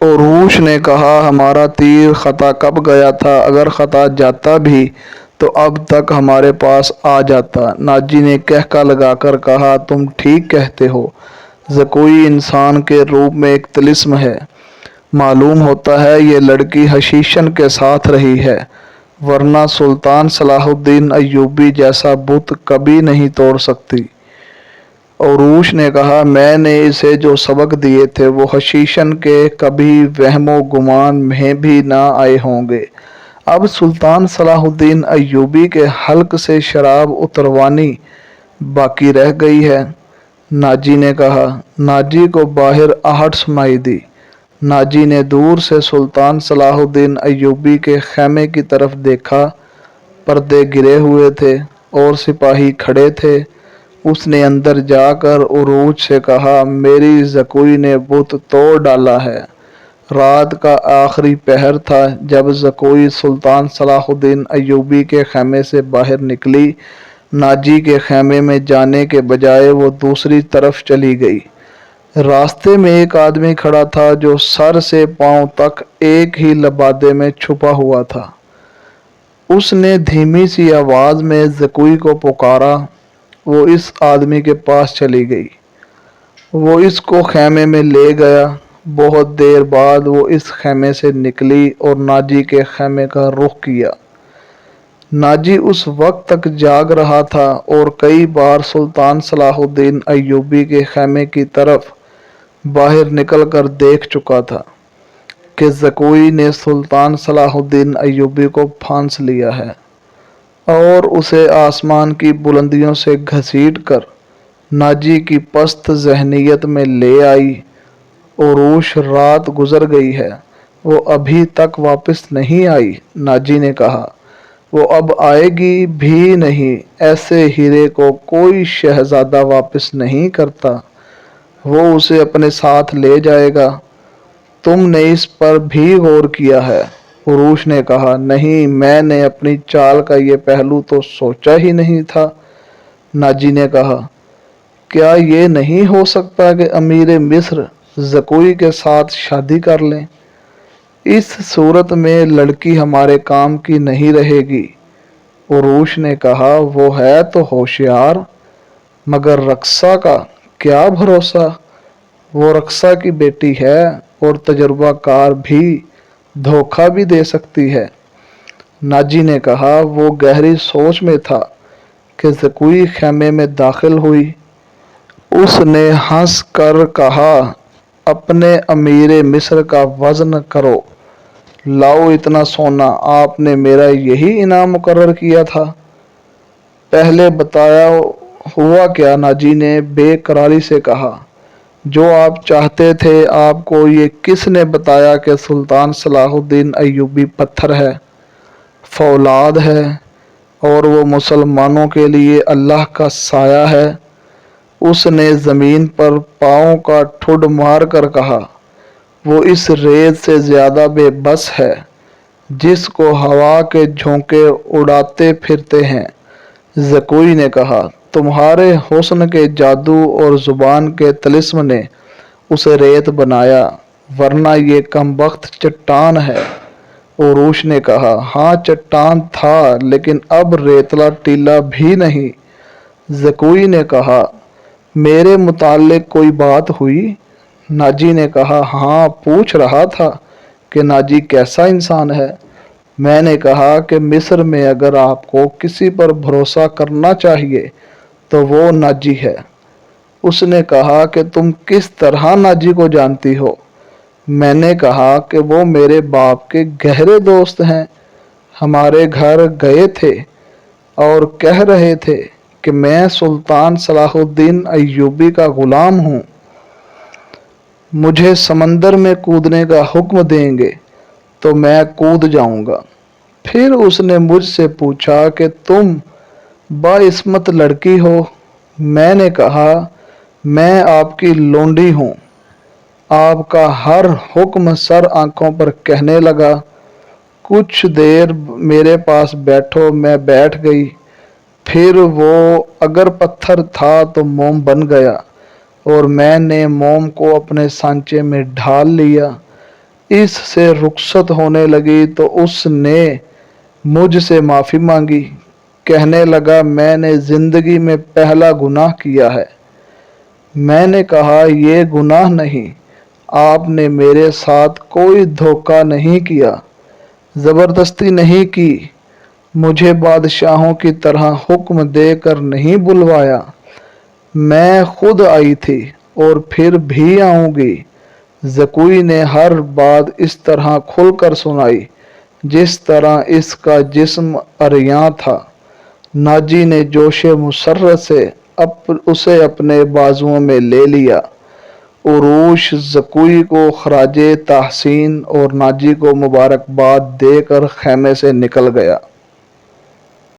عروش نے کہا ہمارا تیر خطا کب گیا تھا، اگر خطا جاتا بھی تو اب تک ہمارے پاس آ جاتا۔ ناجی نے کہکا لگا کر کہا تم ٹھیک کہتے ہو، زکوئی انسان کے روپ میں ایک طلسم ہے۔ معلوم ہوتا ہے یہ لڑکی حشیشن کے ساتھ رہی ہے، ورنہ سلطان صلاح الدین ایوبی جیسا بت کبھی نہیں توڑ سکتی۔ عروش نے کہا میں نے اسے جو سبق دیے تھے وہ حشیشن کے کبھی وہم و گمان میں بھی نہ آئے ہوں گے۔ اب سلطان صلاح الدین ایوبی کے حلق سے شراب اتروانی باقی رہ گئی ہے۔ ناجی نے کہا۔ ناجی کو باہر آہٹ سنائی دی۔ ناجی نے دور سے سلطان صلاح الدین ایوبی کے خیمے کی طرف دیکھا، پردے گرے ہوئے تھے اور سپاہی کھڑے تھے۔ اس نے اندر جا کر عروج سے کہا میری زکوئی نے بت توڑ ڈالا ہے۔ رات کا آخری پہر تھا جب زکوئی سلطان صلاح الدین ایوبی کے خیمے سے باہر نکلی۔ ناجی کے خیمے میں جانے کے بجائے وہ دوسری طرف چلی گئی۔ راستے میں ایک آدمی کھڑا تھا جو سر سے پاؤں تک ایک ہی لبادے میں چھپا ہوا تھا۔ اس نے دھیمی سی آواز میں زکوئی کو پکارا۔ وہ اس آدمی کے پاس چلی گئی۔ وہ اس کو خیمے میں لے گیا۔ بہت دیر بعد وہ اس خیمے سے نکلی اور ناجی کے خیمے کا رخ کیا۔ ناجی اس وقت تک جاگ رہا تھا اور کئی بار سلطان صلاح الدین ایوبی کے خیمے کی طرف باہر نکل کر دیکھ چکا تھا کہ زکوئی نے سلطان صلاح الدین ایوبی کو پھانس لیا ہے اور اسے آسمان کی بلندیوں سے گھسیٹ کر ناجی کی پست ذہنیت میں لے آئی۔ عروش رات گزر گئی ہے، وہ ابھی تک واپس نہیں آئی۔ ناجی نے کہا وہ اب آئے گی بھی نہیں، ایسے ہیرے کو کوئی شہزادہ واپس نہیں کرتا، وہ اسے اپنے ساتھ لے جائے گا۔ تم نے اس پر بھی غور کیا ہے؟ عروش نے کہا نہیں، میں نے اپنی چال کا یہ پہلو تو سوچا ہی نہیں تھا۔ ناجی نے کہا کیا یہ نہیں ہو سکتا کہ امیر مصر زکوئی کے ساتھ شادی کر لیں؟ اس صورت میں لڑکی ہمارے کام کی نہیں رہے گی۔ عروش نے کہا وہ ہے تو ہوشیار، مگر رقصہ کا کیا بھروسہ؟ وہ رقصہ کی بیٹی ہے اور تجربہ کار بھی، دھوکہ بھی دے سکتی ہے۔ ناجی نے کہا وہ گہری سوچ میں تھا کہ زکوئی خیمے میں داخل ہوئی۔ اس نے ہنس کر کہا اپنے امیر مصر کا وزن کرو، لاؤ اتنا سونا، آپ نے میرا یہی انعام مقرر کیا تھا۔ پہلے بتایا ہوا کیا؟ ناجی نے بے قراری سے کہا جو آپ چاہتے تھے۔ آپ کو یہ کس نے بتایا کہ سلطان صلاح الدین ایوبی پتھر ہے، فولاد ہے اور وہ مسلمانوں کے لیے اللہ کا سایہ ہے؟ اس نے زمین پر پاؤں کا ٹھڈ مار کر کہا وہ اس ریت سے زیادہ بے بس ہے جس کو ہوا کے جھونکے اڑاتے پھرتے ہیں۔ زکوئی نے کہا تمہارے حسن کے جادو اور زبان کے طلسم نے اسے ریت بنایا، ورنہ یہ کمبخت چٹان ہے۔ عروش نے کہا ہاں چٹان تھا، لیکن اب ریتلا ٹیلا بھی نہیں۔ زکوئی نے کہا میرے متعلق کوئی بات ہوئی؟ ناجی نے کہا ہاں، پوچھ رہا تھا کہ ناجی کیسا انسان ہے۔ میں نے کہا کہ مصر میں اگر آپ کو کسی پر بھروسہ کرنا چاہیے تو وہ ناجی ہے۔ اس نے کہا کہ تم کس طرح ناجی کو جانتی ہو؟ میں نے کہا کہ وہ میرے باپ کے گہرے دوست ہیں، ہمارے گھر گئے تھے اور کہہ رہے تھے کہ میں سلطان صلاح الدین ایوبی کا غلام ہوں، مجھے سمندر میں کودنے کا حکم دیں گے تو میں کود جاؤں گا۔ پھر اس نے مجھ سے پوچھا کہ تم باعصمت لڑکی ہو؟ میں نے کہا میں آپ کی لونڈی ہوں۔ آپ کا ہر حکم سر آنکھوں پر کہنے لگا۔ کچھ دیر میرے پاس بیٹھو، میں بیٹھ گئی۔ پھر وہ اگر پتھر تھا تو موم بن گیا اور میں نے موم کو اپنے سانچے میں ڈھال لیا۔ اس سے رخصت ہونے لگی تو اس نے مجھ سے معافی مانگی۔ کہنے لگا میں نے زندگی میں پہلا گناہ کیا ہے۔ میں نے کہا یہ گناہ نہیں، آپ نے میرے ساتھ کوئی دھوکہ نہیں کیا، زبردستی نہیں کی، مجھے بادشاہوں کی طرح حکم دے کر نہیں بلوایا، میں خود آئی تھی اور پھر بھی آؤں گی۔ زکوئی نے ہر بات اس طرح کھل کر سنائی جس طرح اس کا جسم عریاں تھا۔ ناجی نے جوش مسرت سے اسے اپنے بازوؤں میں لے لیا۔ عروش زکوئی کو خراج تحسین اور ناجی کو مبارکباد دے کر خیمے سے نکل گیا۔